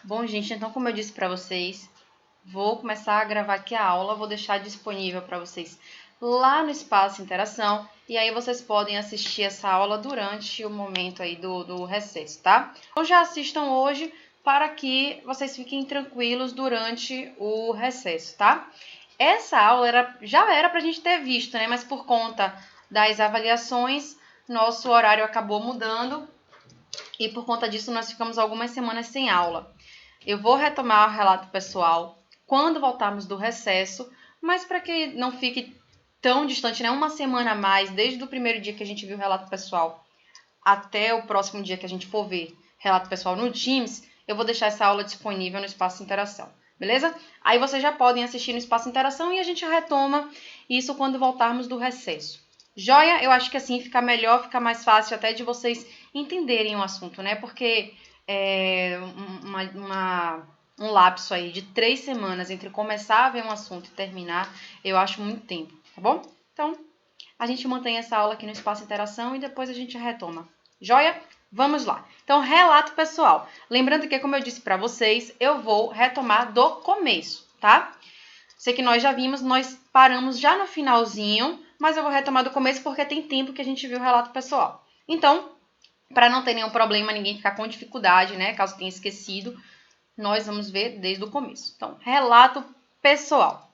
Bom, gente, então como eu disse para vocês, vou começar a gravar aqui a aula, vou deixar disponível para vocês lá no espaço interação e aí vocês podem assistir essa aula durante o momento aí do recesso, tá? Então já assistam hoje para que vocês fiquem tranquilos durante o recesso, tá? Essa aula já era para a gente ter visto, né? Mas por conta das avaliações, nosso horário acabou mudando e por conta disso nós ficamos algumas semanas sem aula. Eu vou retomar o relato pessoal quando voltarmos do recesso, mas para que não fique tão distante, né? Uma semana a mais, desde o primeiro dia que a gente viu o relato pessoal até o próximo dia que a gente for ver relato pessoal no Teams, eu vou deixar essa aula disponível no Espaço Interação, beleza? Aí vocês já podem assistir no Espaço Interação e a gente retoma isso quando voltarmos do recesso. Joia? Eu acho que assim fica melhor, fica mais fácil até de vocês entenderem o assunto, né? Porque um lapso aí de 3 semanas entre começar a ver um assunto e terminar, eu acho muito tempo, tá bom? Então, a gente mantém essa aula aqui no Espaço Interação e depois a gente retoma. Joia? Vamos lá. Então, relato pessoal. Lembrando que, como eu disse para vocês, eu vou retomar do começo, tá? Sei que nós já vimos, nós paramos já no finalzinho, mas eu vou retomar do começo porque tem tempo que a gente viu o relato pessoal. Então, para não ter nenhum problema, ninguém ficar com dificuldade, né? Caso tenha esquecido, nós vamos ver desde o começo. Então, relato pessoal.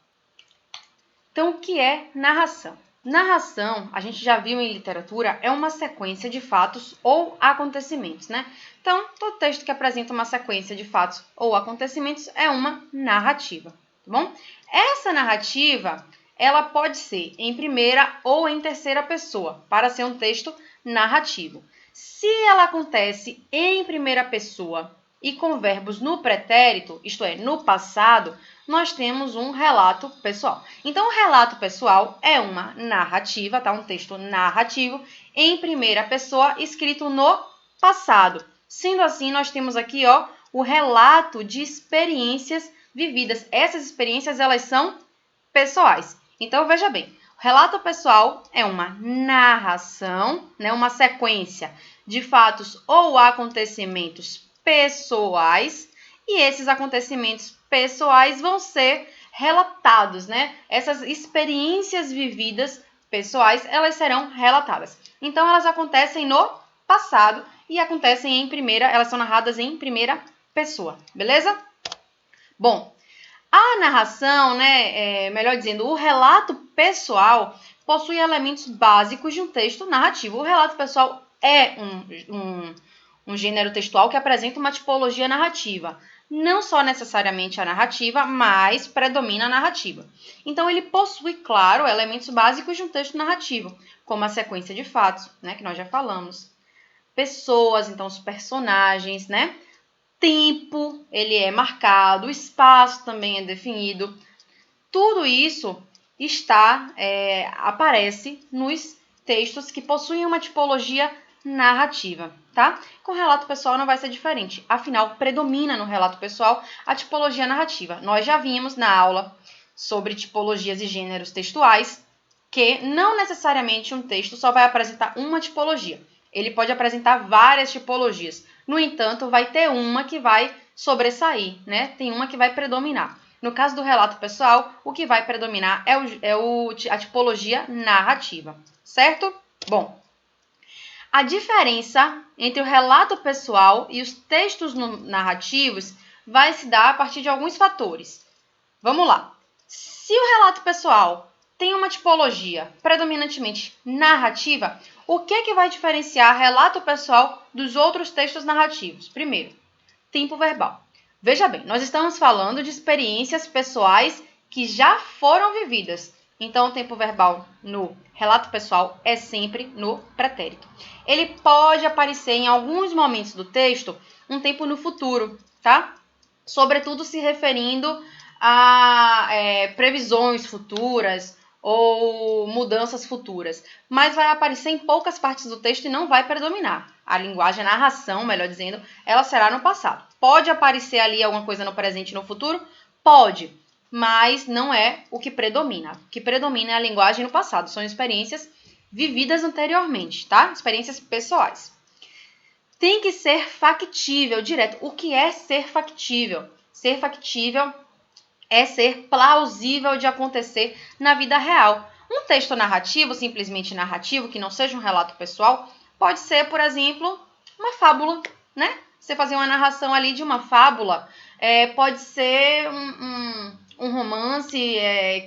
Então, o que é narração? Narração, a gente já viu em literatura, é uma sequência de fatos ou acontecimentos, né? Então, todo texto que apresenta uma sequência de fatos ou acontecimentos é uma narrativa, tá bom? Essa narrativa, ela pode ser em primeira ou em terceira pessoa, para ser um texto narrativo. Se ela acontece em primeira pessoa e com verbos no pretérito, isto é, no passado, nós temos um relato pessoal. Então, o relato pessoal é uma narrativa, tá? Um texto narrativo em primeira pessoa, escrito no passado. Sendo assim, nós temos aqui, ó, o relato de experiências vividas. Essas experiências, elas são pessoais. Então, veja bem, o relato pessoal é uma narração, né? Uma sequência de fatos ou acontecimentos pessoais, e esses acontecimentos pessoais vão ser relatados, né? Essas experiências vividas pessoais, elas serão relatadas. Então, elas acontecem no passado e acontecem em primeira, elas são narradas em primeira pessoa, beleza? Bom, a narração, né, melhor dizendo, o relato pessoal possui elementos básicos de um texto narrativo. O relato pessoal é um gênero textual que apresenta uma tipologia narrativa. Não só necessariamente a narrativa, mas predomina a narrativa. Então, ele possui, claro, elementos básicos de um texto narrativo, como a sequência de fatos, né, que nós já falamos. Pessoas, então os personagens, né? Tempo, ele é marcado, o espaço também é definido. Tudo isso aparece nos textos que possuem uma tipologia narrativa, tá? Com o relato pessoal não vai ser diferente. Afinal, predomina no relato pessoal a tipologia narrativa. Nós já vimos na aula sobre tipologias e gêneros textuais que não necessariamente um texto só vai apresentar uma tipologia. Ele pode apresentar várias tipologias. No entanto, vai ter uma que vai sobressair, né? Tem uma que vai predominar. No caso do relato pessoal, o que vai predominar a tipologia narrativa, certo? Bom, a diferença entre o relato pessoal e os textos narrativos vai se dar a partir de alguns fatores. Vamos lá. Se o relato pessoal tem uma tipologia predominantemente narrativa, o que vai diferenciar relato pessoal dos outros textos narrativos? Primeiro, tempo verbal. Veja bem, nós estamos falando de experiências pessoais que já foram vividas. Então, o tempo verbal no relato pessoal é sempre no pretérito. Ele pode aparecer em alguns momentos do texto um tempo no futuro, tá? Sobretudo se referindo a previsões futuras ou mudanças futuras, mas vai aparecer em poucas partes do texto e não vai predominar. A linguagem, a narração, melhor dizendo, ela será no passado. Pode aparecer ali alguma coisa no presente e no futuro? Pode, mas não é o que predomina. O que predomina é a linguagem no passado, são experiências vividas anteriormente, tá? Experiências pessoais. tem que ser factível, direto. O que é ser factível? Ser factível é ser plausível de acontecer na vida real. Um texto narrativo, simplesmente narrativo, que não seja um relato pessoal, pode ser, por exemplo, uma fábula, né? Você fazer uma narração ali de uma fábula, pode ser um romance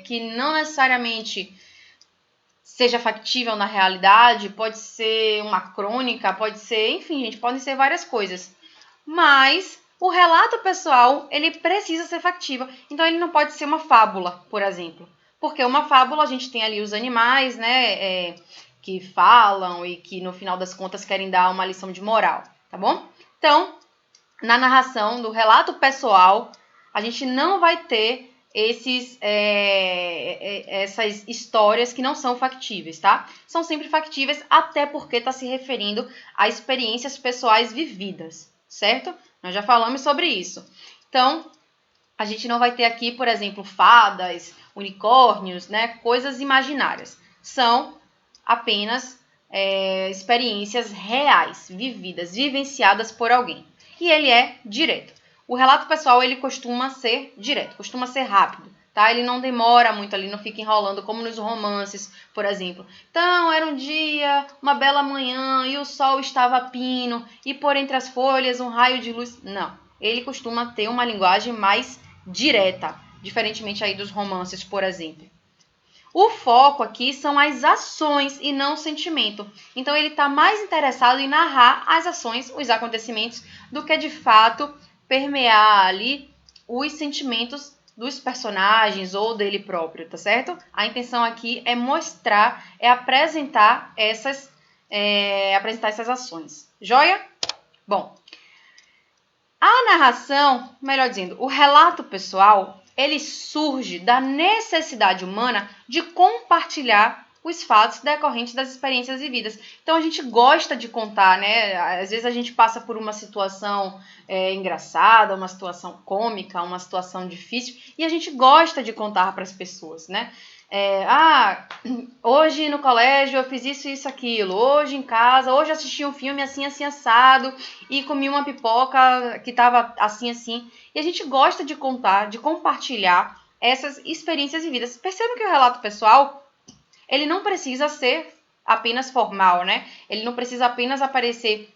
que não necessariamente seja factível na realidade, pode ser uma crônica, pode ser, enfim, gente, podem ser várias coisas. Mas o relato pessoal, ele precisa ser factível. Então, ele não pode ser uma fábula, por exemplo. Porque uma fábula, a gente tem ali os animais, né, que falam e que, no final das contas, querem dar uma lição de moral, tá bom? Então, na narração do relato pessoal, a gente não vai ter essas histórias que não são factíveis, tá? São sempre factíveis, até porque está se referindo a experiências pessoais vividas, certo? Nós já falamos sobre isso. Então, a gente não vai ter aqui, por exemplo, fadas, unicórnios, né? Coisas imaginárias. São apenas experiências reais, vividas, vivenciadas por alguém. E ele é direto. O relato pessoal, ele costuma ser direto, costuma ser rápido, tá? Ele não demora muito ali, não fica enrolando, como nos romances, por exemplo. Então, era um dia, uma bela manhã, e o sol estava a pino, e por entre as folhas um raio de luz. Não, ele costuma ter uma linguagem mais direta, diferentemente aí dos romances, por exemplo. O foco aqui são as ações e não o sentimento. Então, ele está mais interessado em narrar as ações, os acontecimentos, do que de fato permear ali os sentimentos dos personagens ou dele próprio, tá certo? A intenção aqui é mostrar, apresentar essas ações. Joia? Bom, a narração, melhor dizendo, o relato pessoal, ele surge da necessidade humana de compartilhar os fatos decorrentes das experiências vividas. Então, a gente gosta de contar, né? Às vezes a gente passa por uma situação engraçada, uma situação cômica, uma situação difícil, e a gente gosta de contar para as pessoas, né? Hoje no colégio eu fiz isso, isso, aquilo. Hoje em casa, hoje assisti um filme assim, assim, assado e comi uma pipoca que estava assim, assim. E a gente gosta de contar, de compartilhar essas experiências vividas. Percebam que o relato pessoal, ele não precisa ser apenas formal, né? Ele não precisa apenas aparecer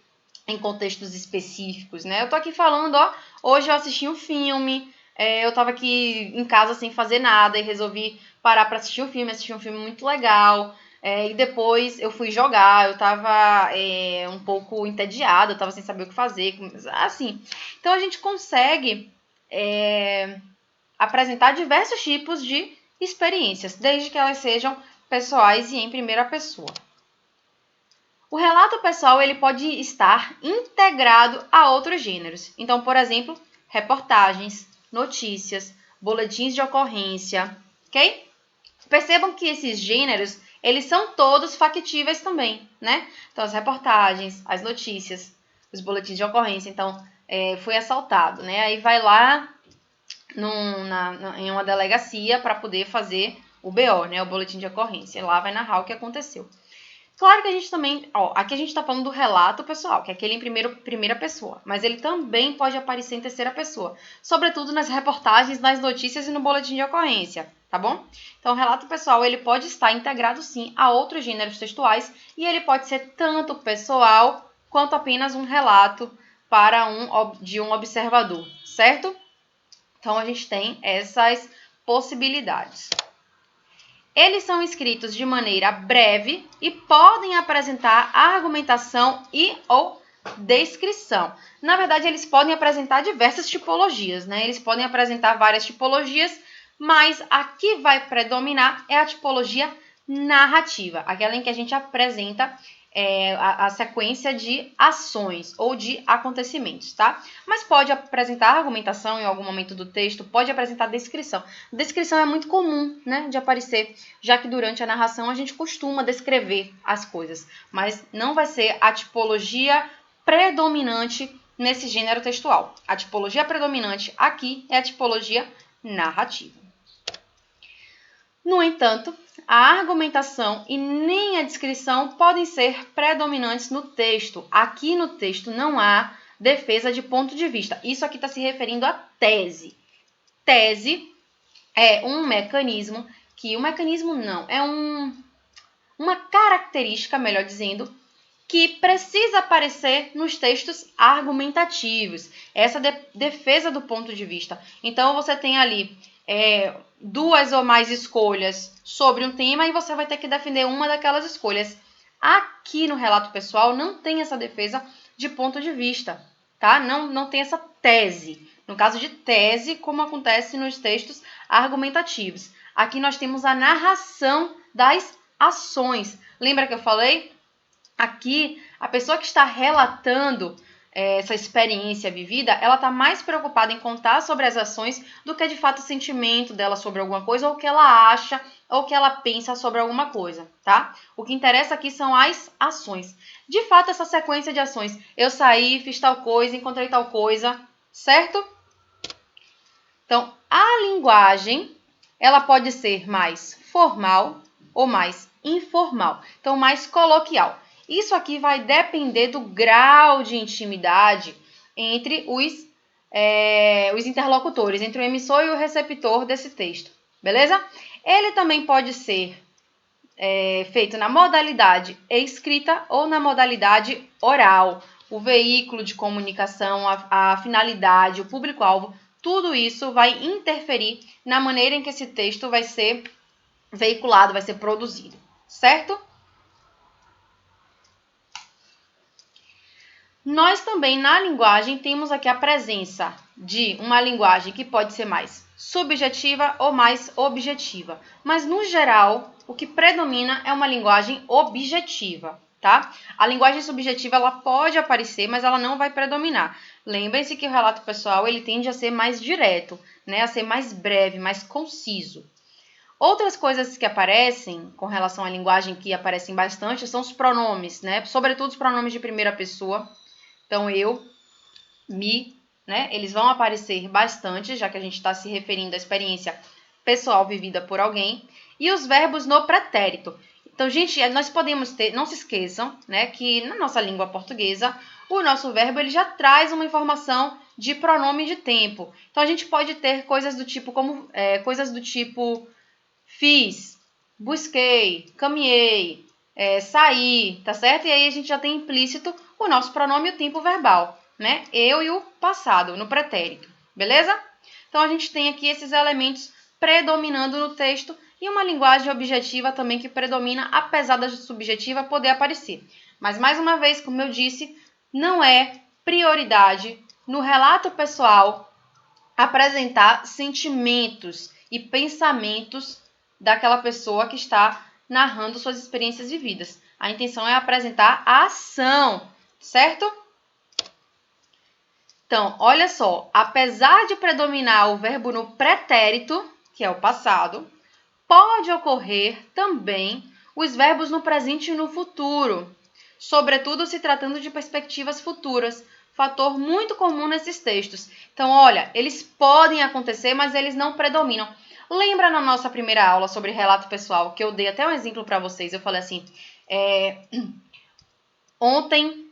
em contextos específicos, né? Eu tô aqui falando, hoje eu assisti um filme, eu tava aqui em casa sem fazer nada e resolvi parar para assistir um filme muito legal, e depois eu fui jogar, eu tava um pouco entediada, eu tava sem saber o que fazer, assim. Então a gente consegue apresentar diversos tipos de experiências, desde que elas sejam pessoais e em primeira pessoa. O relato pessoal, ele pode estar integrado a outros gêneros. Então, por exemplo, reportagens, notícias, boletins de ocorrência, ok? Percebam que esses gêneros, eles são todos factíveis também, né? Então, as reportagens, as notícias, os boletins de ocorrência. Então, foi assaltado, né? Aí vai lá em uma delegacia para poder fazer o BO, né? O boletim de ocorrência. E lá vai narrar o que aconteceu. Claro que a gente também, aqui a gente está falando do relato pessoal, que é aquele em primeira pessoa, mas ele também pode aparecer em terceira pessoa, sobretudo nas reportagens, nas notícias e no boletim de ocorrência, tá bom? Então, o relato pessoal, ele pode estar integrado sim a outros gêneros textuais e ele pode ser tanto pessoal quanto apenas um relato de um observador, certo? Então, a gente tem essas possibilidades. Eles são escritos de maneira breve e podem apresentar argumentação e ou descrição. Na verdade, eles podem apresentar diversas tipologias, né? Eles podem apresentar várias tipologias, mas a que vai predominar é a tipologia narrativa, aquela em que a gente apresenta a sequência de ações ou de acontecimentos, tá? Mas pode apresentar argumentação em algum momento do texto, pode apresentar descrição. Descrição é muito comum, né, de aparecer, já que durante a narração a gente costuma descrever as coisas, mas não vai ser a tipologia predominante nesse gênero textual. A tipologia predominante aqui é a tipologia narrativa. No entanto, a argumentação e nem a descrição podem ser predominantes no texto. Aqui no texto não há defesa de ponto de vista. Isso aqui está se referindo à tese. Tese é um mecanismo é uma característica, melhor dizendo, que precisa aparecer nos textos argumentativos. Essa defesa do ponto de vista. Então, você tem ali duas ou mais escolhas sobre um tema e você vai ter que defender uma daquelas escolhas. Aqui no relato pessoal não tem essa defesa de ponto de vista, tá? Não tem essa tese. No caso de tese, como acontece nos textos argumentativos. Aqui nós temos a narração das ações. Lembra que eu falei? Aqui, a pessoa que está relatando essa experiência vivida, ela está mais preocupada em contar sobre as ações do que, de fato, o sentimento dela sobre alguma coisa, ou o que ela acha, ou o que ela pensa sobre alguma coisa, tá? O que interessa aqui são as ações. De fato, essa sequência de ações. Eu saí, fiz tal coisa, encontrei tal coisa, certo? Então, a linguagem, ela pode ser mais formal ou mais informal. Então, mais coloquial. Isso aqui vai depender do grau de intimidade entre os interlocutores, entre o emissor e o receptor desse texto, beleza? Ele também pode ser feito na modalidade escrita ou na modalidade oral. O veículo de comunicação, a finalidade, o público-alvo, tudo isso vai interferir na maneira em que esse texto vai ser veiculado, vai ser produzido, certo? Nós também, na linguagem, temos aqui a presença de uma linguagem que pode ser mais subjetiva ou mais objetiva. Mas, no geral, o que predomina é uma linguagem objetiva, tá? A linguagem subjetiva, ela pode aparecer, mas ela não vai predominar. Lembrem-se que o relato pessoal, ele tende a ser mais direto, né? A ser mais breve, mais conciso. Outras coisas que aparecem com relação à linguagem que aparecem bastante são os pronomes, né? Sobretudo os pronomes de primeira pessoa. Então, eu, me, né? Eles vão aparecer bastante, já que a gente está se referindo à experiência pessoal vivida por alguém. E os verbos no pretérito. Então, gente, nós podemos ter, não se esqueçam, né, que na nossa língua portuguesa, o nosso verbo ele já traz uma informação de pronome de tempo. Então, a gente pode ter coisas do tipo fiz, busquei, caminhei, saí, tá certo? E aí a gente já tem implícito o nosso pronome e o tempo verbal, né? Eu e o passado, no pretérito, beleza? Então, a gente tem aqui esses elementos predominando no texto e uma linguagem objetiva também que predomina, apesar da subjetiva poder aparecer. Mas, mais uma vez, como eu disse, não é prioridade no relato pessoal apresentar sentimentos e pensamentos daquela pessoa que está narrando suas experiências vividas. A intenção é apresentar a ação, certo? Então, olha só, apesar de predominar o verbo no pretérito, que é o passado, pode ocorrer também os verbos no presente e no futuro, sobretudo se tratando de perspectivas futuras, fator muito comum nesses textos. Então, olha, eles podem acontecer, mas eles não predominam. Lembra na nossa primeira aula sobre relato pessoal, que eu dei até um exemplo para vocês, eu falei assim, ontem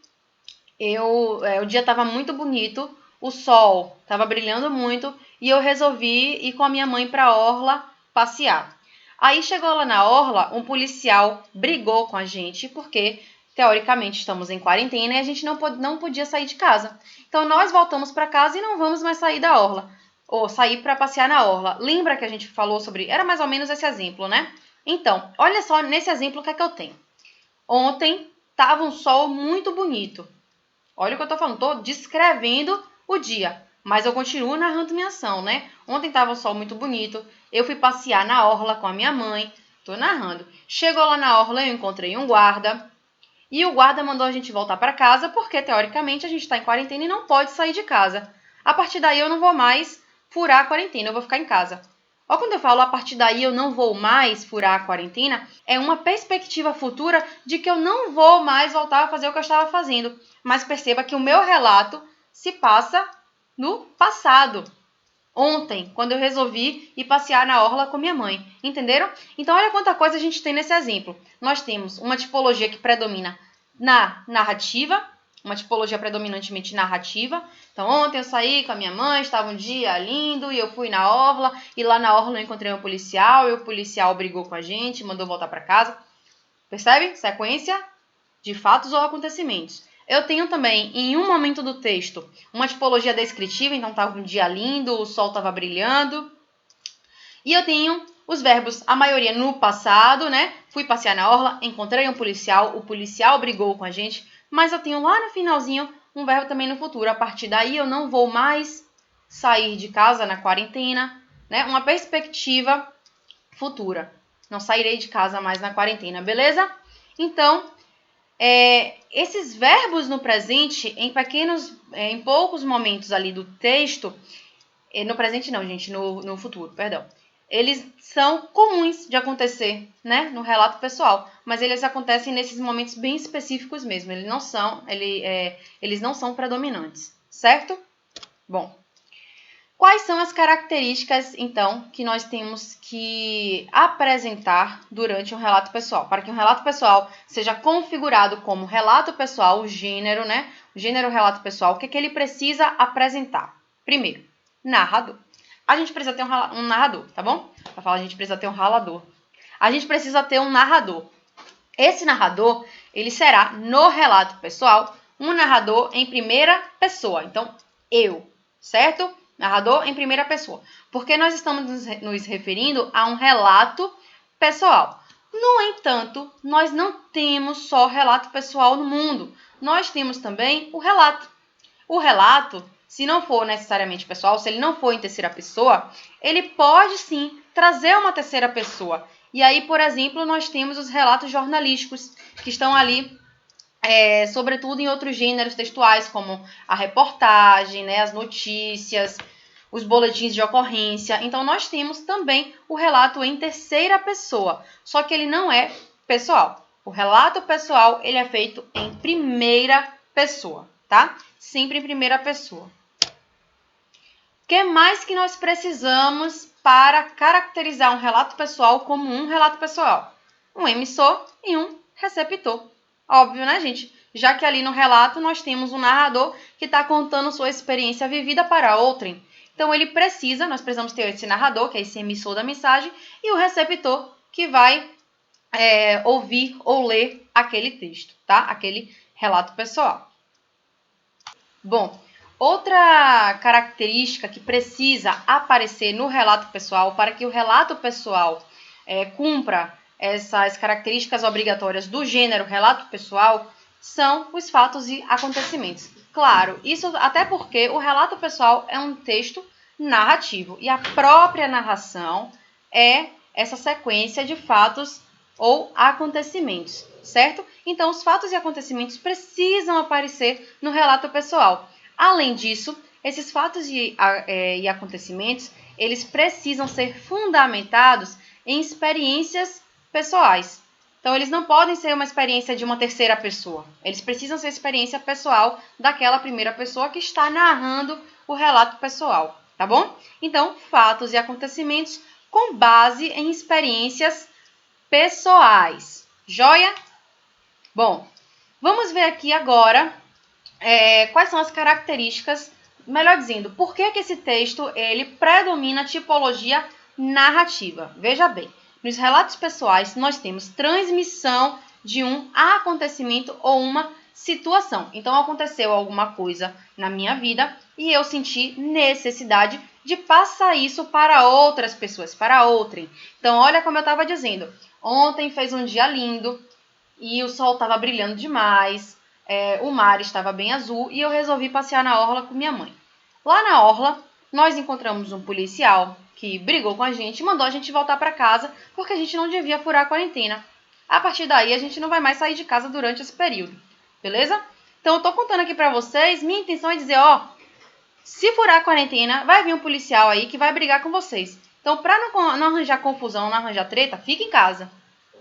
o dia estava muito bonito, o sol estava brilhando muito e eu resolvi ir com a minha mãe para a orla passear. Aí chegou lá na orla, um policial brigou com a gente porque, teoricamente, estamos em quarentena e a gente não podia sair de casa. Então, nós voltamos para casa e não vamos mais sair da orla, ou sair para passear na orla. Lembra que a gente falou sobre... Era mais ou menos esse exemplo, né? Então, olha só nesse exemplo o que é que eu tenho. Ontem estava um sol muito bonito. Olha o que eu tô falando, tô descrevendo o dia, mas eu continuo narrando minha ação, né? Ontem tava um sol muito bonito, eu fui passear na orla com a minha mãe, tô narrando. Chegou lá na orla, eu encontrei um guarda, e o guarda mandou a gente voltar para casa, porque teoricamente a gente tá em quarentena e não pode sair de casa. A partir daí eu não vou mais furar a quarentena, eu vou ficar em casa. Ó, quando eu falo a partir daí eu não vou mais furar a quarentena, é uma perspectiva futura de que eu não vou mais voltar a fazer o que eu estava fazendo. Mas perceba que o meu relato se passa no passado. Ontem, quando eu resolvi ir passear na orla com minha mãe. Entenderam? Então, olha quanta coisa a gente tem nesse exemplo. Nós temos uma tipologia que predomina na narrativa, uma tipologia predominantemente narrativa. Então, ontem eu saí com a minha mãe, estava um dia lindo e eu fui na orla. E lá na orla eu encontrei um policial e o policial brigou com a gente, mandou voltar para casa. Percebe? Sequência de fatos ou acontecimentos. Eu tenho também, em um momento do texto, uma tipologia descritiva, então estava um dia lindo, o sol estava brilhando. E eu tenho os verbos, a maioria no passado, né? Fui passear na orla, encontrei um policial, o policial brigou com a gente, mas eu tenho lá no finalzinho um verbo também no futuro. A partir daí eu não vou mais sair de casa na quarentena, né? Uma perspectiva futura. Não sairei de casa mais na quarentena, beleza? Então, esses verbos no presente, em poucos momentos ali do texto, no presente não, gente, no futuro, perdão. Eles são comuns de acontecer, né, no relato pessoal, mas eles acontecem nesses momentos bem específicos mesmo. Eles não são predominantes, certo? Bom, quais são as características, então, que nós temos que apresentar durante um relato pessoal? Para que um relato pessoal seja configurado como relato pessoal, o gênero, né? O gênero relato pessoal, o que ele precisa apresentar? Primeiro, narrador. A gente precisa ter um narrador, tá bom? Para falar, a gente precisa ter um ralador. A gente precisa ter um narrador. Esse narrador, ele será, no relato pessoal, um narrador em primeira pessoa. Então, eu, certo? Narrador em primeira pessoa. Porque nós estamos nos referindo a um relato pessoal. No entanto, nós não temos só relato pessoal no mundo. Nós temos também o relato. O relato, se não for necessariamente pessoal, se ele não for em terceira pessoa, ele pode sim trazer uma terceira pessoa. E aí, por exemplo, nós temos os relatos jornalísticos, que estão ali, sobretudo em outros gêneros textuais, como a reportagem, né, as notícias, os boletins de ocorrência. Então, nós temos também o relato em terceira pessoa, só que ele não é pessoal. O relato pessoal, ele é feito em primeira pessoa, tá? Sempre em primeira pessoa. O que mais que nós precisamos para caracterizar um relato pessoal como um relato pessoal? Um emissor e um receptor. Óbvio, né, gente? Já que ali no relato nós temos um narrador que está contando sua experiência vivida para outrem. Então, nós precisamos ter esse narrador, que é esse emissor da mensagem, e o receptor, que vai ouvir ou ler aquele texto, tá? Aquele relato pessoal. Bom, outra característica que precisa aparecer no relato pessoal para que o relato pessoal cumpra essas características obrigatórias do gênero relato pessoal são os fatos e acontecimentos. Claro, isso até porque o relato pessoal é um texto narrativo e a própria narração é essa sequência de fatos ou acontecimentos, certo? Então, os fatos e acontecimentos precisam aparecer no relato pessoal. Além disso, esses fatos e acontecimentos, eles precisam ser fundamentados em experiências pessoais. Então, eles não podem ser uma experiência de uma terceira pessoa. Eles precisam ser experiência pessoal daquela primeira pessoa que está narrando o relato pessoal, tá bom? Então, fatos e acontecimentos com base em experiências pessoais. Joia? Bom, vamos ver aqui agora quais são as características, melhor dizendo, por que esse texto ele predomina a tipologia narrativa. Veja bem, nos relatos pessoais nós temos transmissão de um acontecimento ou uma situação. Então, aconteceu alguma coisa na minha vida e eu senti necessidade de passar isso para outras pessoas, para outrem. Então, olha como eu estava dizendo. Ontem fez um dia lindo e o sol estava brilhando demais, o mar estava bem azul e eu resolvi passear na orla com minha mãe. Lá na orla, nós encontramos um policial que brigou com a gente e mandou a gente voltar para casa porque a gente não devia furar a quarentena. A partir daí, a gente não vai mais sair de casa durante esse período, beleza? Então, eu tô contando aqui para vocês, minha intenção é dizer, se furar a quarentena, vai vir um policial aí que vai brigar com vocês. Então, para não arranjar confusão, não arranjar treta, fica em casa,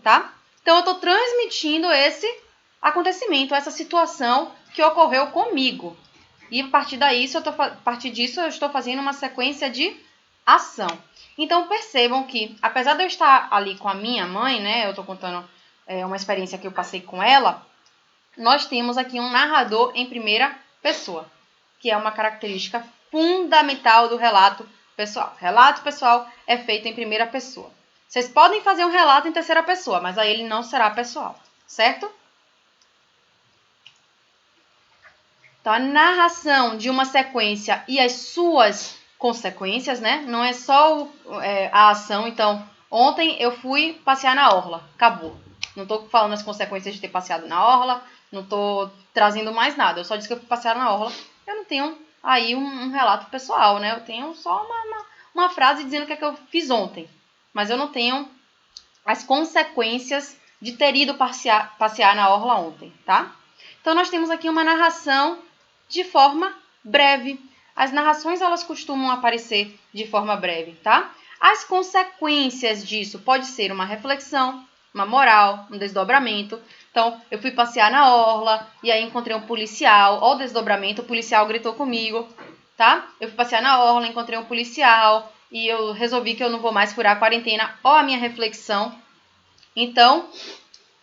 tá? Então, eu estou transmitindo esse acontecimento, essa situação que ocorreu comigo. E a partir disso eu estou fazendo uma sequência de ação. Então percebam que, apesar de eu estar ali com a minha mãe, né, eu estou contando uma experiência que eu passei com ela, nós temos aqui um narrador em primeira pessoa, que é uma característica fundamental do relato pessoal. Relato pessoal é feito em primeira pessoa. Vocês podem fazer um relato em terceira pessoa, mas aí ele não será pessoal, certo? Então, a narração de uma sequência e as suas consequências, né? Não é só a ação. Então, ontem eu fui passear na orla. Acabou. Não estou falando as consequências de ter passeado na orla. Não estou trazendo mais nada. Eu só disse que eu fui passear na orla. Eu não tenho aí um relato pessoal, né? Eu tenho só uma frase dizendo o que é que eu fiz ontem. Mas eu não tenho as consequências de ter ido passear na orla ontem, tá? Então, nós temos aqui uma narração de forma breve. As narrações, elas costumam aparecer de forma breve, tá? As consequências disso pode ser uma reflexão, uma moral, um desdobramento. Então, eu fui passear na orla e aí encontrei um policial. Ó, o desdobramento, o policial gritou comigo, tá? Eu fui passear na orla, encontrei um policial e eu resolvi que eu não vou mais furar a quarentena. Ó, a minha reflexão. Então,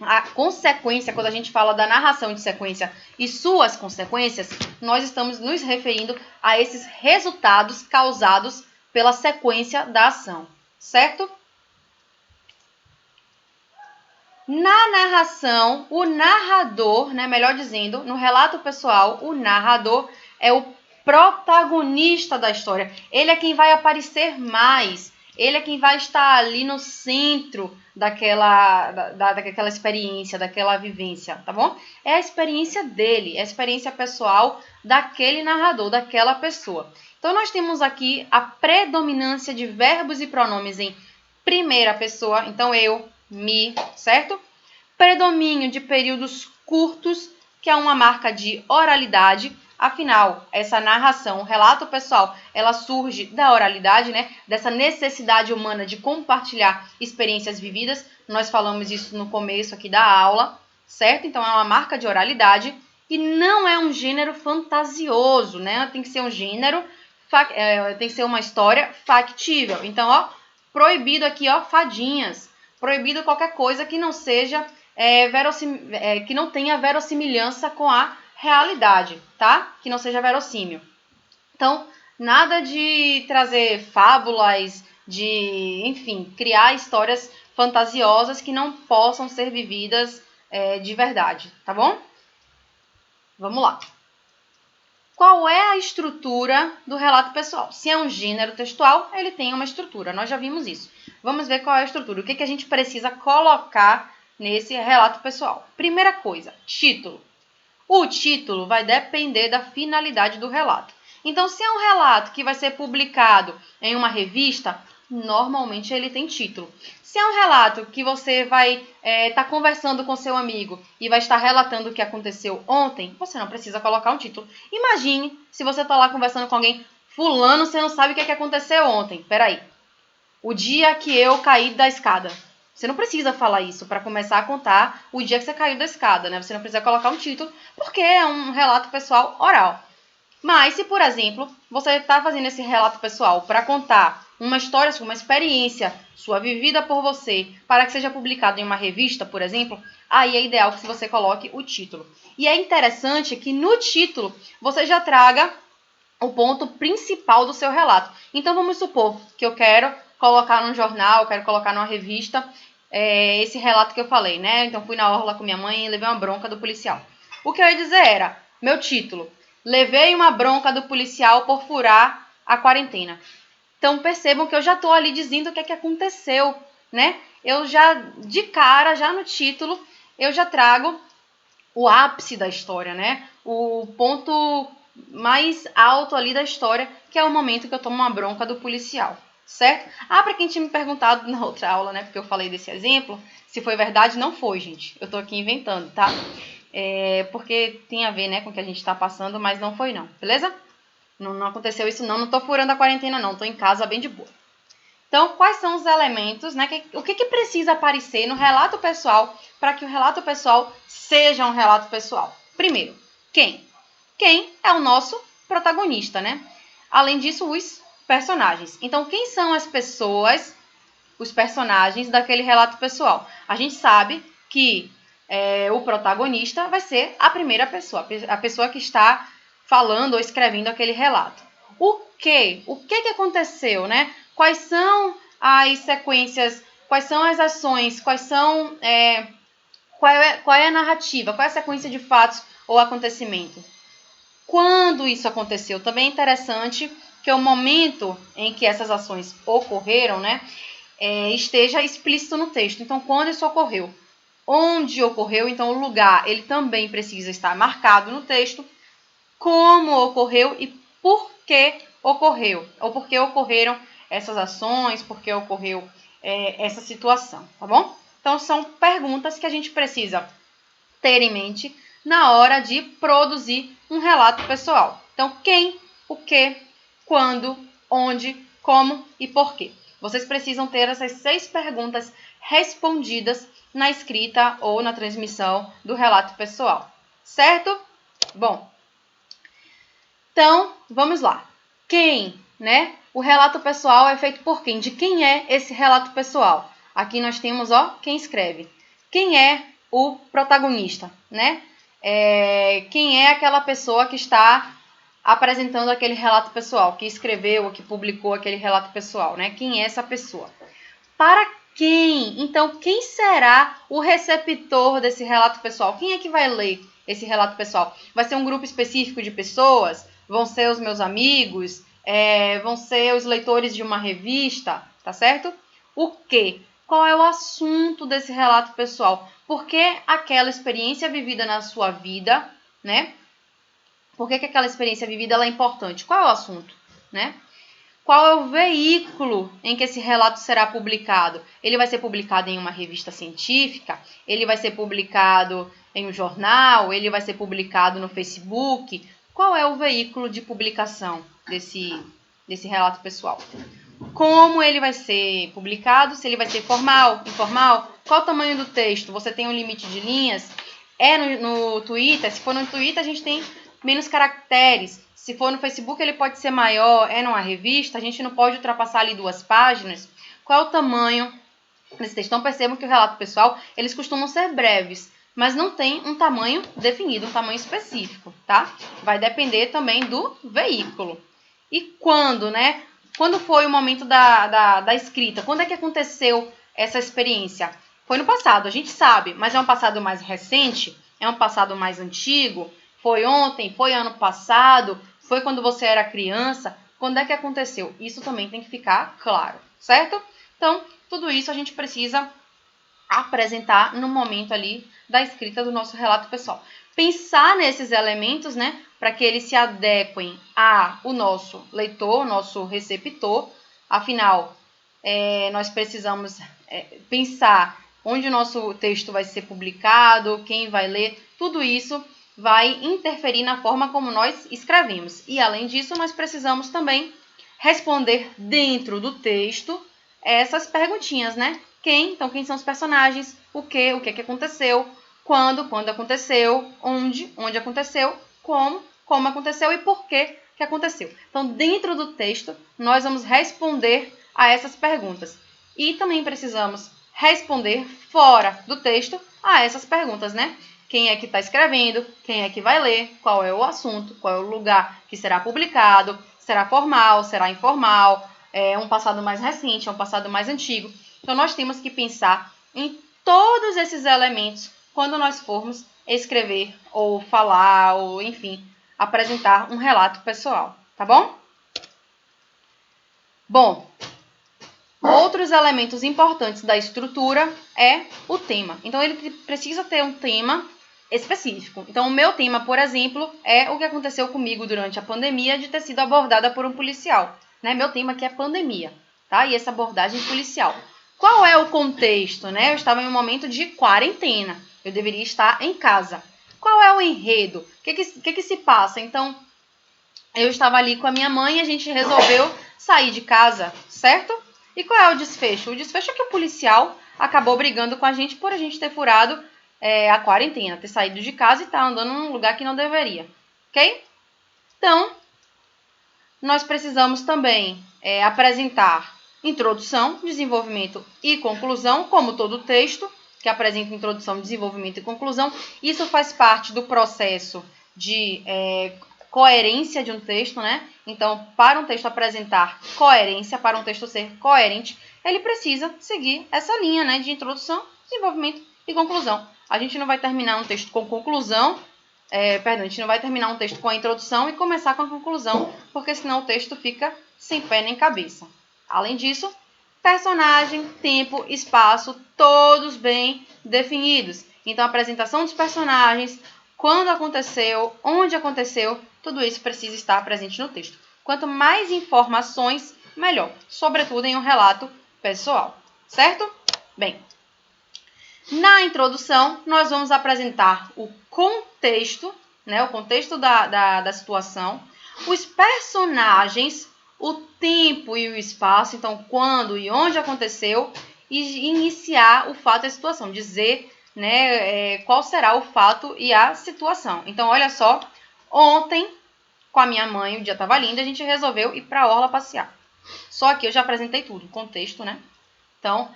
a consequência, quando a gente fala da narração de sequência e suas consequências, nós estamos nos referindo a esses resultados causados pela sequência da ação, certo? Na narração, o narrador, né, melhor dizendo, no relato pessoal, o narrador é o protagonista da história. Ele é quem vai aparecer mais. Ele é quem vai estar ali no centro daquela experiência, daquela vivência, tá bom? É a experiência dele, é a experiência pessoal daquele narrador, daquela pessoa. Então, nós temos aqui a predominância de verbos e pronomes em primeira pessoa. Então, eu, me, certo? Predomínio de períodos curtos, que é uma marca de oralidade. Afinal, essa narração, o relato pessoal, ela surge da oralidade, né? Dessa necessidade humana de compartilhar experiências vividas. Nós falamos isso no começo aqui da aula, certo? Então, é uma marca de oralidade e não é um gênero fantasioso, né? Tem que ser um gênero, tem que ser uma história factível. Então, ó, proibido aqui, ó, fadinhas. Proibido qualquer coisa que não seja, que não tenha verossimilhança com a realidade, tá? Que não seja verossímil. Então, nada de trazer fábulas, enfim, criar histórias fantasiosas que não possam ser vividas de verdade, tá bom? Vamos lá. Qual é a estrutura do relato pessoal? Se é um gênero textual, ele tem uma estrutura. Nós já vimos isso. Vamos ver qual é a estrutura. O que a gente precisa colocar nesse relato pessoal? Primeira coisa, título. O título vai depender da finalidade do relato. Então, se é um relato que vai ser publicado em uma revista, normalmente ele tem título. Se é um relato que você vai estar conversando com seu amigo e vai estar relatando o que aconteceu ontem, você não precisa colocar um título. Imagine se você está lá conversando com alguém, fulano, você não sabe o que aconteceu ontem. Peraí, o dia que eu caí da escada. Você não precisa falar isso para começar a contar o dia que você caiu da escada, né? Você não precisa colocar um título, porque é um relato pessoal oral. Mas se, por exemplo, você está fazendo esse relato pessoal para contar uma história, uma experiência sua vivida por você, para que seja publicado em uma revista, por exemplo, aí é ideal que você coloque o título. E é interessante que no título você já traga o ponto principal do seu relato. Então, vamos supor que eu quero colocar num jornal, eu quero colocar numa revista esse relato que eu falei, né? Então, fui na orla com minha mãe e levei uma bronca do policial. O que eu ia dizer era, meu título, levei uma bronca do policial por furar a quarentena. Então, percebam que eu já estou ali dizendo o que é que aconteceu, né? Eu já, de cara, já no título, eu já trago o ápice da história, né? O ponto mais alto ali da história, que é o momento que eu tomo uma bronca do policial, certo? Para quem tinha me perguntado na outra aula, né? Porque eu falei desse exemplo, se foi verdade, não foi, gente. Eu tô aqui inventando, tá? Porque tem a ver, né, com o que a gente tá passando, mas não foi não, beleza? Não aconteceu isso não tô furando a quarentena não, tô em casa bem de boa. Então, quais são os elementos, né? O que precisa aparecer no relato pessoal para que o relato pessoal seja um relato pessoal? Primeiro, quem? Quem é o nosso protagonista, né? Além disso, os personagens. Então, quem são as pessoas, os personagens daquele relato pessoal? A gente sabe que o protagonista vai ser a primeira pessoa, a pessoa que está falando ou escrevendo aquele relato. O que aconteceu, né? Quais são as sequências, quais são as ações, qual é a narrativa, qual é a sequência de fatos ou acontecimento? Quando isso aconteceu? Também é interessante que o momento em que essas ações ocorreram, né, esteja explícito no texto. Então, quando isso ocorreu? Onde ocorreu? Então, o lugar, ele também precisa estar marcado no texto. Como ocorreu e por que ocorreu? Ou por que ocorreram essas ações, por que ocorreu essa situação, tá bom? Então, são perguntas que a gente precisa ter em mente na hora de produzir um relato pessoal. Então, quem, o que, quando, onde, como e por quê. Vocês precisam ter essas 6 perguntas respondidas na escrita ou na transmissão do relato pessoal, certo? Bom, então, vamos lá. Quem, né? O relato pessoal é feito por quem? De quem é esse relato pessoal? Aqui nós temos, ó, quem escreve. Quem é o protagonista, né? Quem é aquela pessoa que está apresentando aquele relato pessoal, que escreveu ou que publicou aquele relato pessoal, né? Quem é essa pessoa? Para quem? Então, quem será o receptor desse relato pessoal? Quem é que vai ler esse relato pessoal? Vai ser um grupo específico de pessoas? Vão ser os meus amigos? Vão ser os leitores de uma revista? Tá certo? O quê? Qual é o assunto desse relato pessoal? Por que aquela experiência vivida na sua vida, né? Por que aquela experiência vivida ela é importante? Qual é o assunto, né? Qual é o veículo em que esse relato será publicado? Ele vai ser publicado em uma revista científica? Ele vai ser publicado em um jornal? Ele vai ser publicado no Facebook? Qual é o veículo de publicação desse relato pessoal? Como ele vai ser publicado? Se ele vai ser formal, informal? Qual o tamanho do texto? Você tem um limite de linhas? No Twitter? Se for no Twitter, a gente tem menos caracteres. Se for no Facebook, ele pode ser maior. Numa revista, a gente não pode ultrapassar ali 2 páginas. Qual é o tamanho desse texto? Então, percebam que o relato pessoal, eles costumam ser breves, mas não tem um tamanho definido, um tamanho específico, tá? Vai depender também do veículo. E quando, né? Quando foi o momento da escrita? Quando é que aconteceu essa experiência? Foi no passado, a gente sabe, mas é um passado mais recente? É um passado mais antigo? Foi ontem? Foi ano passado? Foi quando você era criança? Quando é que aconteceu? Isso também tem que ficar claro, certo? Então, tudo isso a gente precisa apresentar no momento ali da escrita do nosso relato pessoal. Pensar nesses elementos, né, para que eles se adequem ao nosso leitor, nosso receptor. Afinal, nós precisamos pensar onde o nosso texto vai ser publicado, quem vai ler, tudo isso vai interferir na forma como nós escrevemos. E, além disso, nós precisamos também responder dentro do texto essas perguntinhas, né? Quem? Então, quem são os personagens? O que aconteceu? Quando aconteceu? Onde aconteceu? Como aconteceu e por que aconteceu. Então, dentro do texto, nós vamos responder a essas perguntas. E também precisamos responder fora do texto a essas perguntas, né? Quem é que está escrevendo? Quem é que vai ler? Qual é o assunto? Qual é o lugar que será publicado? Será formal? Será informal? É um passado mais recente? É um passado mais antigo? Então, nós temos que pensar em todos esses elementos quando nós formos escrever ou falar ou, enfim, apresentar um relato pessoal, tá bom? Bom, outros elementos importantes da estrutura é o tema. Então, ele precisa ter um tema específico. Então, o meu tema, por exemplo, é o que aconteceu comigo durante a pandemia de ter sido abordada por um policial. Né? Meu tema aqui é pandemia, tá? E essa abordagem policial. Qual é o contexto, né? Eu estava em um momento de quarentena. Eu deveria estar em casa. Qual é o enredo? O que se passa? Então, eu estava ali com a minha mãe e a gente resolveu sair de casa, certo? E qual é o desfecho? O desfecho é que o policial acabou brigando com a gente por a gente ter furado a quarentena, ter saído de casa e estar andando num lugar que não deveria, ok? Então, nós precisamos também apresentar introdução, desenvolvimento e conclusão, como todo texto, que apresenta introdução, desenvolvimento e conclusão. Isso faz parte do processo de coerência de um texto, né? Então, para um texto apresentar coerência, para um texto ser coerente, ele precisa seguir essa linha, né, de introdução, desenvolvimento e conclusão. A gente não vai terminar um texto com conclusão, a gente não vai terminar um texto com a introdução e começar com a conclusão, porque senão o texto fica sem pé nem cabeça. Além disso, personagem, tempo, espaço, todos bem definidos. Então, a apresentação dos personagens, quando aconteceu, onde aconteceu, tudo isso precisa estar presente no texto. Quanto mais informações, melhor. Sobretudo em um relato pessoal. Certo? Bem, na introdução, nós vamos apresentar o contexto, né, o contexto da situação, os personagens, o tempo e o espaço, então quando e onde aconteceu, e iniciar o fato e a situação, dizer, né, qual será o fato e a situação. Então, olha só, ontem, com a minha mãe, o dia estava lindo, a gente resolveu ir para a orla passear. Só que eu já apresentei tudo, contexto, né? Então,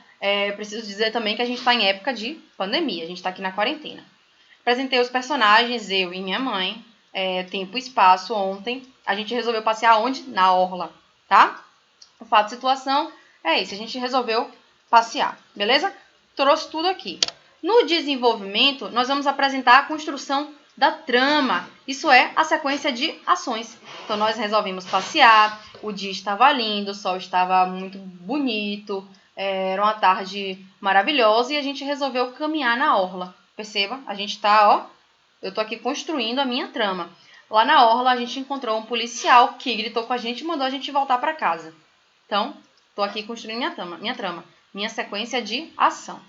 preciso dizer também que a gente está em época de pandemia, a gente está aqui na quarentena. Apresentei os personagens, eu e minha mãe, tempo e espaço, ontem. A gente resolveu passear onde? Na orla, tá? O fato de situação é esse, a gente resolveu passear, beleza? Trouxe tudo aqui. No desenvolvimento, nós vamos apresentar a construção da trama, isso é, a sequência de ações. Então, nós resolvemos passear, o dia estava lindo, o sol estava muito bonito, era uma tarde maravilhosa e a gente resolveu caminhar na orla. Perceba, a gente está, eu estou aqui construindo a minha trama. Lá na orla a gente encontrou um policial que gritou com a gente e mandou a gente voltar para casa. Então, estou aqui construindo minha trama, minha sequência de ação.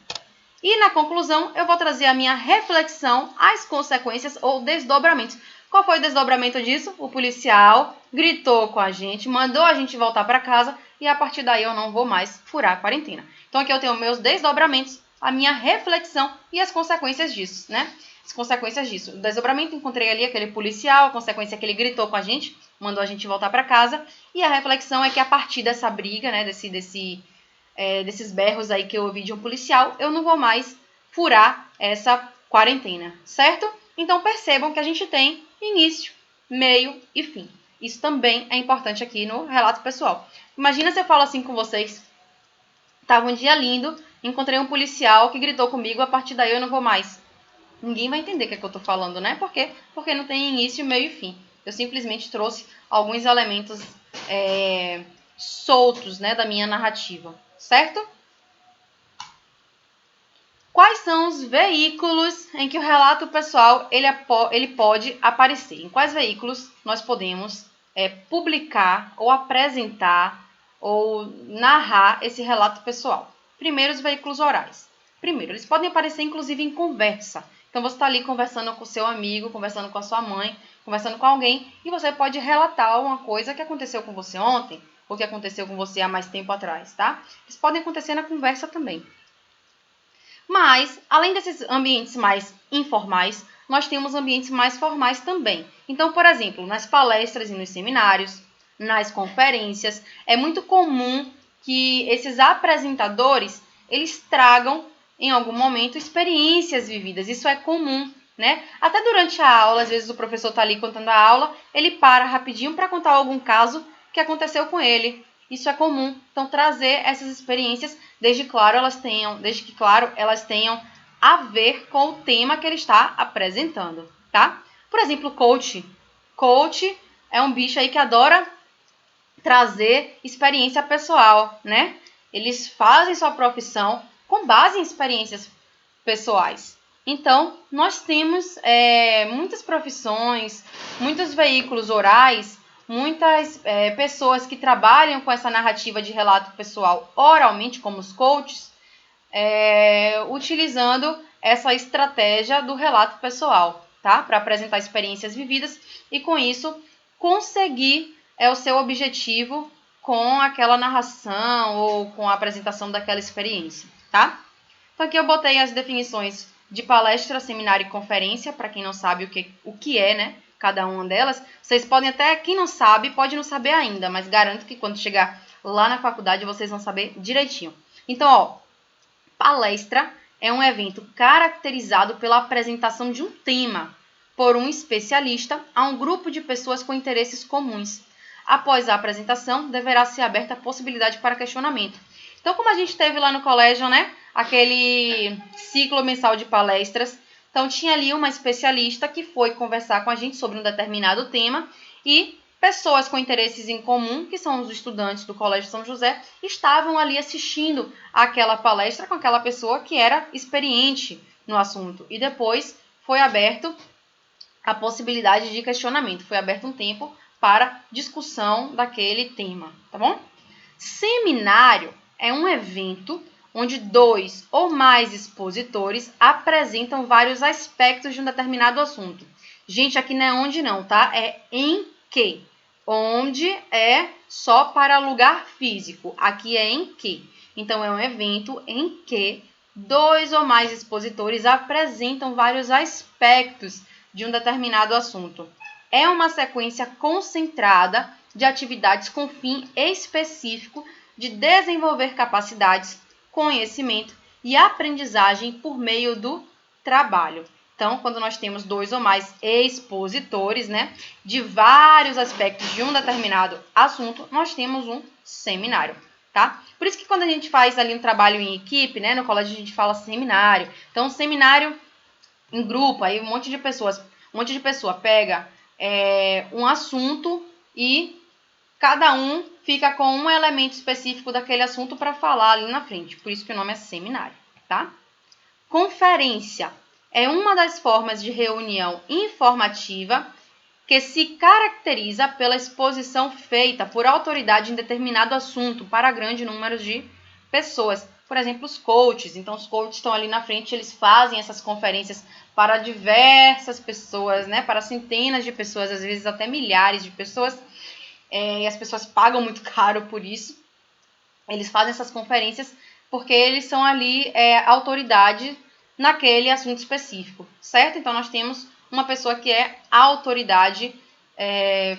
E na conclusão, eu vou trazer a minha reflexão, as consequências ou desdobramentos. Qual foi o desdobramento disso? O policial gritou com a gente, mandou a gente voltar para casa e a partir daí eu não vou mais furar a quarentena. Então aqui eu tenho meus desdobramentos, a minha reflexão e as consequências disso, né? As consequências disso. O desdobramento, encontrei ali aquele policial, a consequência é que ele gritou com a gente, mandou a gente voltar para casa. E a reflexão é que a partir dessa briga, né, desses berros aí que eu ouvi de um policial, eu não vou mais furar essa quarentena, certo? Então percebam que a gente tem início, meio e fim. Isso também é importante aqui no relato pessoal. Imagina se eu falo assim com vocês, tava um dia lindo, encontrei um policial que gritou comigo, a partir daí eu não vou mais. Ninguém vai entender o que é que eu tô falando, né? Por quê? Porque não tem início, meio e fim. Eu simplesmente trouxe alguns elementos soltos, né, da minha narrativa, certo? Quais são os veículos em que o relato pessoal ele pode aparecer? Em quais veículos nós podemos publicar ou apresentar ou narrar esse relato pessoal? Primeiro, os veículos orais. Primeiro, eles podem aparecer inclusive em conversa. Então, você está ali conversando com o seu amigo, conversando com a sua mãe, conversando com alguém, e você pode relatar uma coisa que aconteceu com você ontem, ou que aconteceu com você há mais tempo atrás, tá? Eles podem acontecer na conversa também. Mas, além desses ambientes mais informais, nós temos ambientes mais formais também. Então, por exemplo, nas palestras e nos seminários, nas conferências, é muito comum que esses apresentadores, eles tragam, em algum momento, experiências vividas. Isso é comum, né? Até durante a aula, às vezes o professor está ali contando a aula, ele para rapidinho para contar algum caso que aconteceu com ele. Isso é comum. Então, trazer essas experiências, desde que, claro, elas tenham a ver com o tema que ele está apresentando, tá? Por exemplo, coach. Coach é um bicho aí que adora trazer experiência pessoal, né? Eles fazem sua profissão com base em experiências pessoais. Então, nós temos muitas profissões, muitos veículos orais, muitas pessoas que trabalham com essa narrativa de relato pessoal oralmente, como os coaches, utilizando essa estratégia do relato pessoal, tá? Para apresentar experiências vividas e, com isso, conseguir o seu objetivo com aquela narração ou com a apresentação daquela experiência, tá? Então, aqui eu botei as definições de palestra, seminário e conferência, para quem não sabe o que é, né? cada uma delas, vocês podem até, quem não sabe, pode não saber ainda, mas garanto que quando chegar lá na faculdade vocês vão saber direitinho. Então, ó, palestra é um evento caracterizado pela apresentação de um tema por um especialista a um grupo de pessoas com interesses comuns. Após a apresentação, deverá ser aberta a possibilidade para questionamento. Então, como a gente teve lá no colégio, né, aquele ciclo mensal de palestras, então tinha ali uma especialista que foi conversar com a gente sobre um determinado tema e pessoas com interesses em comum, que são os estudantes do Colégio São José, estavam ali assistindo aquela palestra com aquela pessoa que era experiente no assunto. E depois foi aberto a possibilidade de questionamento, foi aberto um tempo para discussão daquele tema, tá bom? Seminário é um evento onde 2 ou mais expositores apresentam vários aspectos de um determinado assunto. Gente, aqui não é onde não, tá? É em que. Onde é só para lugar físico. Aqui é em que. Então, é um evento em que 2 ou mais expositores apresentam vários aspectos de um determinado assunto. É uma sequência concentrada de atividades com fim específico de desenvolver capacidades, conhecimento e aprendizagem por meio do trabalho. Então, quando nós temos 2 ou mais expositores, né, de vários aspectos de um determinado assunto, nós temos um seminário, tá? Por isso que quando a gente faz ali um trabalho em equipe, né, no colégio a gente fala seminário. Então, seminário em grupo, aí um monte de pessoa pega um assunto e cada um fica com um elemento específico daquele assunto para falar ali na frente. Por isso que o nome é seminário, tá? Conferência é uma das formas de reunião informativa que se caracteriza pela exposição feita por autoridade em determinado assunto para grande número de pessoas. Por exemplo, os coaches. Então, os coaches estão ali na frente, eles fazem essas conferências para diversas pessoas, né? Para centenas de pessoas, às vezes até milhares de pessoas. E as pessoas pagam muito caro por isso. Eles fazem essas conferências porque eles são ali autoridade naquele assunto específico, certo? Então, nós temos uma pessoa que é autoridade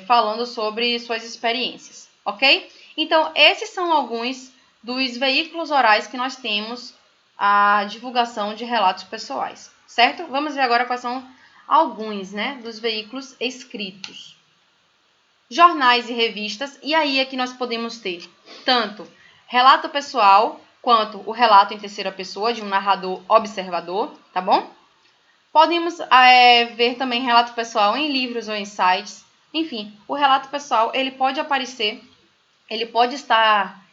falando sobre suas experiências, ok? Então, esses são alguns dos veículos orais que nós temos a divulgação de relatos pessoais, certo? Vamos ver agora quais são alguns, né, dos veículos escritos. Jornais e revistas, e aí é que nós podemos ter tanto relato pessoal quanto o relato em terceira pessoa de um narrador observador, tá bom? Podemos ver também relato pessoal em livros ou em sites. Enfim, o relato pessoal ele pode aparecer, ele pode estar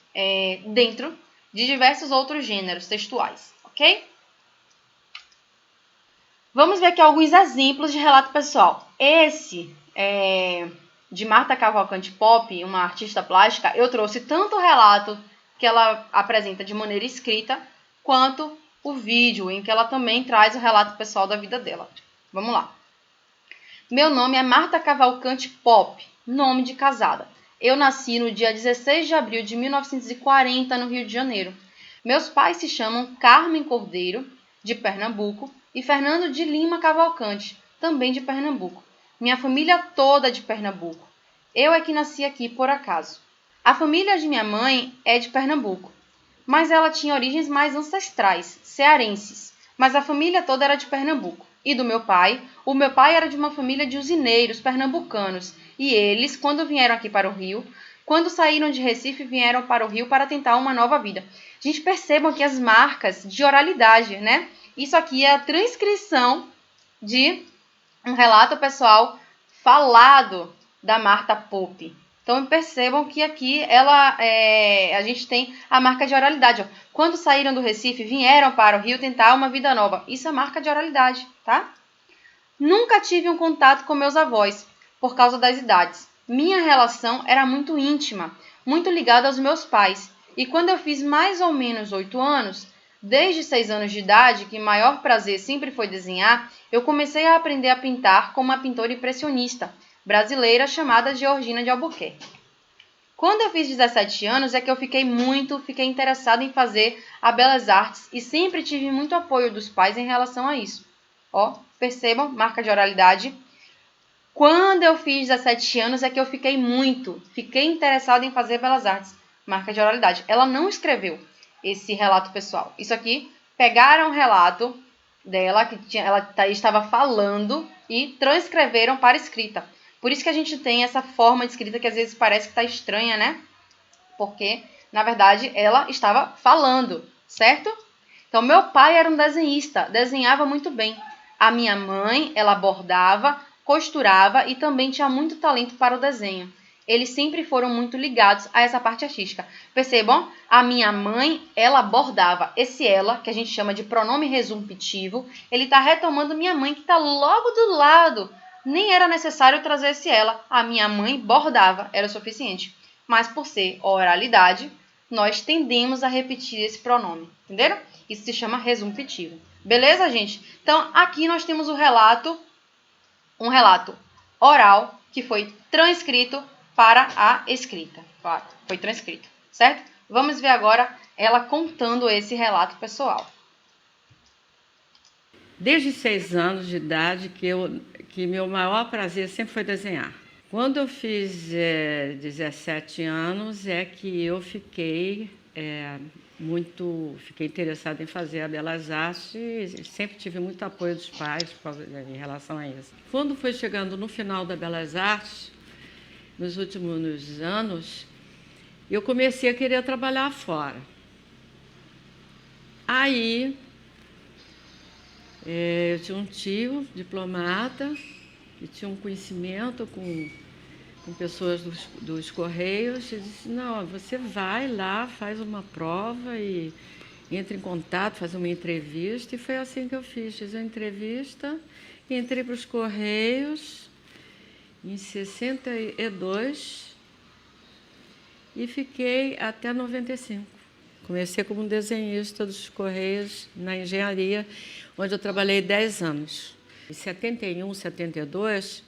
dentro de diversos outros gêneros textuais, ok? Vamos ver aqui alguns exemplos de relato pessoal. Esse de Marta Cavalcante Pop, uma artista plástica, eu trouxe tanto o relato que ela apresenta de maneira escrita, quanto o vídeo, em que ela também traz o relato pessoal da vida dela. Vamos lá. Meu nome é Marta Cavalcante Pop, nome de casada. Eu nasci no dia 16 de abril de 1940, no Rio de Janeiro. Meus pais se chamam Carmen Cordeiro, de Pernambuco, e Fernando de Lima Cavalcante, também de Pernambuco. Minha família toda é de Pernambuco. Eu é que nasci aqui por acaso. A família de minha mãe é de Pernambuco, mas ela tinha origens mais ancestrais, cearenses, mas a família toda era de Pernambuco. E do meu pai, o meu pai era de uma família de usineiros pernambucanos, e eles, quando vieram aqui para o Rio, quando saíram de Recife, vieram para o Rio para tentar uma nova vida. Gente, percebam aqui as marcas de oralidade, né? Isso aqui é a transcrição de um relato pessoal falado da Marta Pope. Então, percebam que aqui a gente tem a marca de oralidade. Ó. Quando saíram do Recife, vieram para o Rio tentar uma vida nova. Isso é marca de oralidade, tá? Nunca tive um contato com meus avós, por causa das idades. Minha relação era muito íntima, muito ligada aos meus pais. E quando eu fiz mais ou menos 8 anos, desde 6 anos de idade, que maior prazer sempre foi desenhar, eu comecei a aprender a pintar com uma pintora impressionista brasileira chamada Georgina de Albuquerque. Quando eu fiz 17 anos é que eu fiquei interessada em fazer a Belas Artes e sempre tive muito apoio dos pais em relação a isso. Ó, percebam, marca de oralidade. Quando eu fiz 17 anos é que eu fiquei interessada em fazer Belas Artes, marca de oralidade. Ela não escreveu esse relato pessoal. Isso aqui, pegaram o relato dela, que ela estava falando, e transcreveram para escrita. Por isso que a gente tem essa forma de escrita que às vezes parece que está estranha, né? Porque, na verdade, ela estava falando, certo? Então, meu pai era um desenhista, desenhava muito bem. A minha mãe, ela bordava, costurava e também tinha muito talento para o desenho. Eles sempre foram muito ligados a essa parte artística. Percebam, a minha mãe, ela bordava. Esse ela, que a gente chama de pronome resumptivo, ele está retomando minha mãe, que está logo do lado. Nem era necessário trazer esse ela. A minha mãe bordava, era o suficiente. Mas por ser oralidade, nós tendemos a repetir esse pronome. Entenderam? Isso se chama resumptivo. Beleza, gente? Então, aqui nós temos um relato oral que foi transcrito para a escrita. Claro, foi transcrito, certo? Vamos ver agora ela contando esse relato pessoal. Desde 6 anos de idade que meu maior prazer sempre foi desenhar. Quando eu fiz 17 anos é que eu fiquei interessada em fazer a Belas Artes e sempre tive muito apoio dos pais em relação a isso. Quando foi chegando no final da Belas Artes, nos últimos anos, eu comecei a querer trabalhar fora. Aí, eu tinha um tio diplomata que tinha um conhecimento com pessoas dos Correios e disse, não, você vai lá, faz uma prova e entra em contato, faz uma entrevista. E foi assim que eu fiz. Fiz a entrevista, entrei para os Correios em 62 e fiquei até 95. Comecei como desenhista dos Correios na engenharia, onde eu trabalhei 10 anos. Em 71, 72,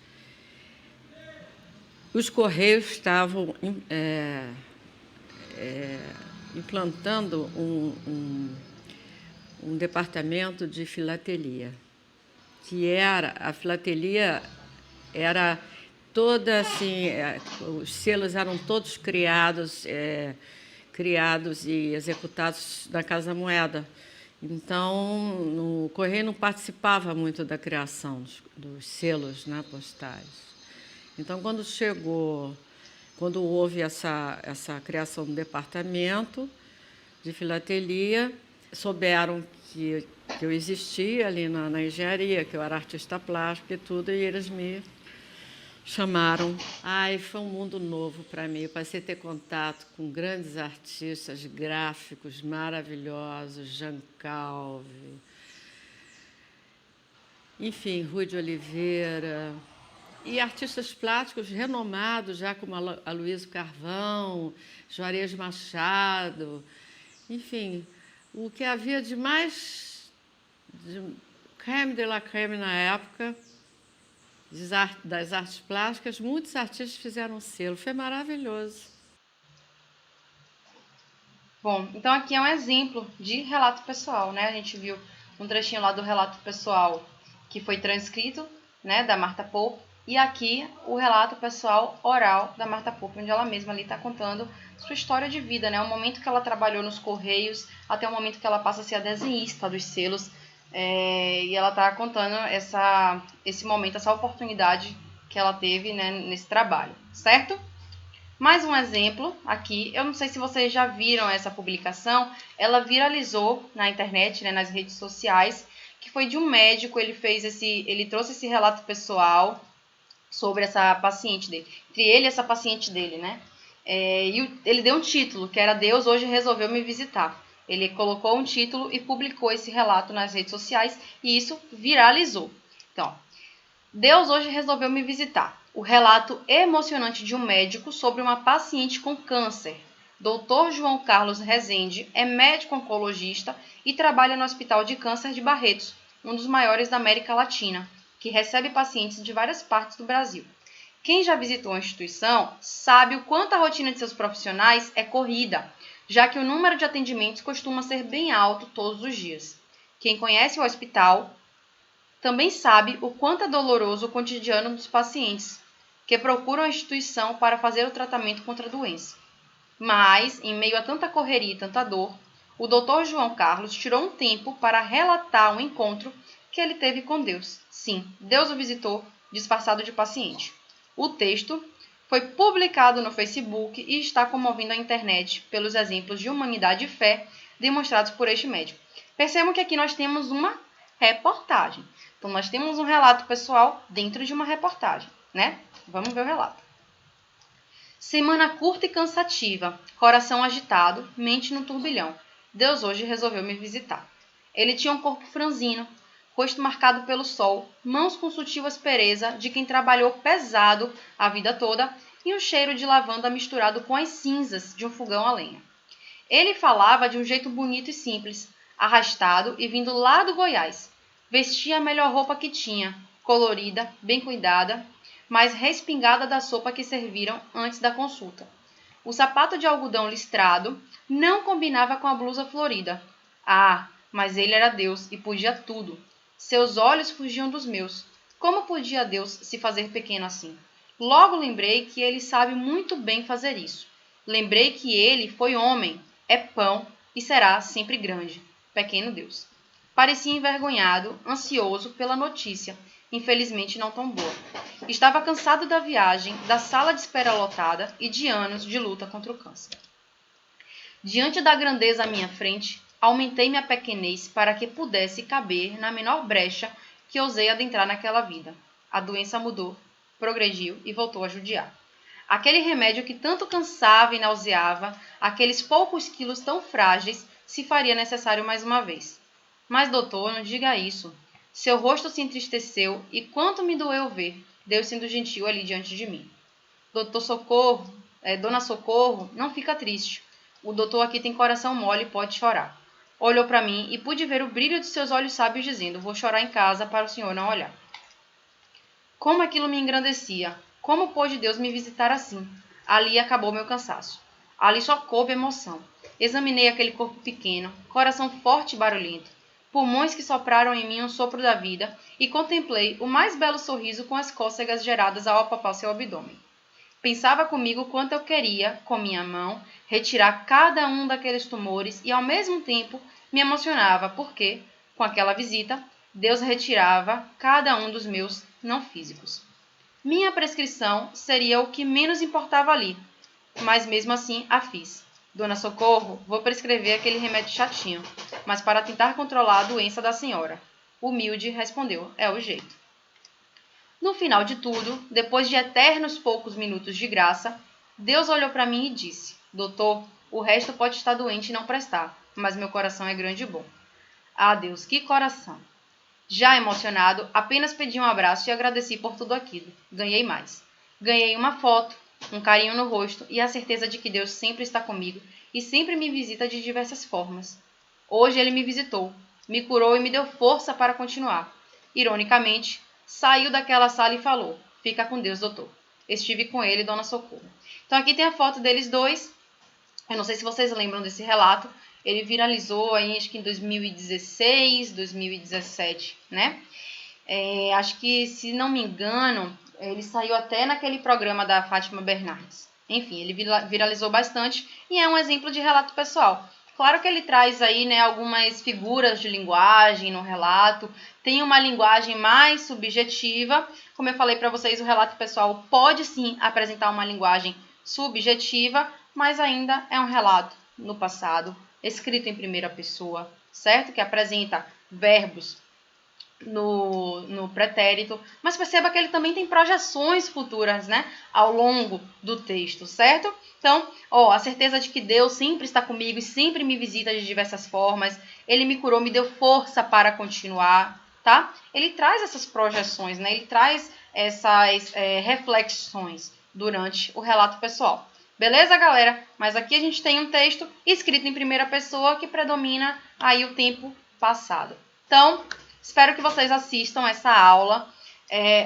os Correios estavam implantando um departamento de filatelia, a filatelia era toda assim, os selos eram todos criados e executados na Casa da Moeda. Então, o Correio não participava muito da criação dos selos, né, postais. Então, quando houve essa criação do departamento de filatelia, souberam que eu existia ali na engenharia, que eu era artista plástico e tudo, e eles me chamaram. Foi um mundo novo para mim. Eu passei a ter contato com grandes artistas gráficos maravilhosos, Jean Calvi, enfim, Rui de Oliveira, e artistas plásticos renomados, já como Aloysio Carvão, Juarez Machado, enfim, o que havia de mais crème de la crème na época, das artes plásticas, muitos artistas fizeram selo. Foi maravilhoso. Bom, então aqui é um exemplo de relato pessoal, né? A gente viu um trechinho lá do relato pessoal que foi transcrito, né, da Marta Pope, e aqui o relato pessoal oral da Marta Pope, onde ela mesma ali está contando sua história de vida, né? O momento que ela trabalhou nos Correios até o momento que ela passa a ser a desenhista dos selos. E ela está contando esse momento, essa oportunidade que ela teve, né, nesse trabalho, certo? Mais um exemplo aqui, eu não sei se vocês já viram essa publicação, ela viralizou na internet, né, nas redes sociais, que foi de um médico, ele trouxe esse relato pessoal sobre essa paciente dele, entre ele e essa paciente dele, né? Ele deu um título, que era Deus hoje resolveu me visitar. Ele colocou um título e publicou esse relato nas redes sociais e isso viralizou. Então, Deus hoje resolveu me visitar. O relato emocionante de um médico sobre uma paciente com câncer. Dr. João Carlos Rezende é médico oncologista e trabalha no Hospital de Câncer de Barretos, um dos maiores da América Latina, que recebe pacientes de várias partes do Brasil. Quem já visitou a instituição sabe o quanto a rotina de seus profissionais é corrida, já que o número de atendimentos costuma ser bem alto todos os dias. Quem conhece o hospital também sabe o quanto é doloroso o cotidiano dos pacientes que procuram a instituição para fazer o tratamento contra a doença. Mas, em meio a tanta correria e tanta dor, o Dr. João Carlos tirou um tempo para relatar um encontro que ele teve com Deus. Sim, Deus o visitou disfarçado de paciente. O texto foi publicado no Facebook e está comovendo a internet pelos exemplos de humanidade e fé demonstrados por este médico. Percebam que aqui nós temos uma reportagem. Então, nós temos um relato pessoal dentro de uma reportagem, né? Vamos ver o relato. Semana curta e cansativa, coração agitado, mente no turbilhão. Deus hoje resolveu me visitar. Ele tinha um corpo franzino, rosto marcado pelo sol, mãos com sutil aspereza de quem trabalhou pesado a vida toda e um cheiro de lavanda misturado com as cinzas de um fogão a lenha. Ele falava de um jeito bonito e simples, arrastado e vindo lá do Goiás. Vestia a melhor roupa que tinha, colorida, bem cuidada, mas respingada da sopa que serviram antes da consulta. O sapato de algodão listrado não combinava com a blusa florida. Ah, mas ele era Deus e podia tudo. Seus olhos fugiam dos meus. Como podia Deus se fazer pequeno assim? Logo lembrei que ele sabe muito bem fazer isso. Lembrei que ele foi homem, é pão e será sempre grande. Pequeno Deus. Parecia envergonhado, ansioso pela notícia, infelizmente não tão boa. Estava cansado da viagem, da sala de espera lotada e de anos de luta contra o câncer. Diante da grandeza à minha frente, aumentei minha pequenez para que pudesse caber na menor brecha que ousei adentrar naquela vida. A doença mudou, progrediu e voltou a judiar. Aquele remédio que tanto cansava e nauseava, aqueles poucos quilos tão frágeis, se faria necessário mais uma vez. Mas, doutor, não diga isso. Seu rosto se entristeceu e quanto me doeu ver Deus sendo gentil ali diante de mim. Dona Socorro, não fica triste. O doutor aqui tem coração mole e pode chorar. Olhou para mim e pude ver o brilho de seus olhos sábios dizendo, vou chorar em casa para o senhor não olhar. Como aquilo me engrandecia. Como pôde Deus me visitar assim? Ali acabou meu cansaço. Ali só coube emoção. Examinei aquele corpo pequeno, coração forte e barulhento, pulmões que sopraram em mim um sopro da vida, e contemplei o mais belo sorriso com as cócegas geradas ao apalpar seu abdômen. Pensava comigo quanto eu queria, com minha mão, retirar cada um daqueles tumores e, ao mesmo tempo, me emocionava porque, com aquela visita, Deus retirava cada um dos meus não físicos. Minha prescrição seria o que menos importava ali, mas mesmo assim a fiz. Dona Socorro, vou prescrever aquele remédio chatinho, mas para tentar controlar a doença da senhora. Humilde respondeu, é o jeito. No final de tudo, depois de eternos poucos minutos de graça, Deus olhou para mim e disse, doutor, o resto pode estar doente e não prestar, mas meu coração é grande e bom. Ah, Deus, que coração! Já emocionado, apenas pedi um abraço e agradeci por tudo aquilo. Ganhei mais. Ganhei uma foto, um carinho no rosto e a certeza de que Deus sempre está comigo e sempre me visita de diversas formas. Hoje ele me visitou, me curou e me deu força para continuar. Ironicamente, saiu daquela sala e falou, fica com Deus, doutor. Estive com ele, Dona Socorro. Então aqui tem a foto deles dois. Eu não sei se vocês lembram desse relato. Ele viralizou aí, acho que em 2016, 2017, né? Acho que, se não me engano, ele saiu até naquele programa da Fátima Bernardes. Enfim, ele viralizou bastante e é um exemplo de relato pessoal. Claro que ele traz aí, né, algumas figuras de linguagem no relato, tem uma linguagem mais subjetiva. Como eu falei para vocês, o relato pessoal pode sim apresentar uma linguagem subjetiva, mas ainda é um relato no passado, escrito em primeira pessoa, certo? Que apresenta verbos no pretérito, mas perceba que ele também tem projeções futuras, né, ao longo do texto, certo? Então, a certeza de que Deus sempre está comigo e sempre me visita de diversas formas, ele me curou, me deu força para continuar, tá? Ele traz essas projeções, né, ele traz essas reflexões durante o relato pessoal. Beleza, galera? Mas aqui a gente tem um texto escrito em primeira pessoa que predomina aí o tempo passado. Então, espero que vocês assistam essa aula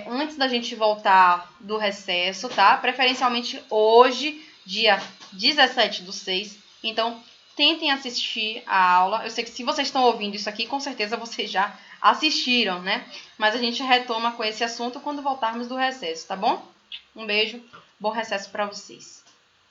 antes da gente voltar do recesso, tá? Preferencialmente hoje, dia 17/6. Então, tentem assistir a aula. Eu sei que se vocês estão ouvindo isso aqui, com certeza vocês já assistiram, né? Mas a gente retoma com esse assunto quando voltarmos do recesso, tá bom? Um beijo, bom recesso para vocês.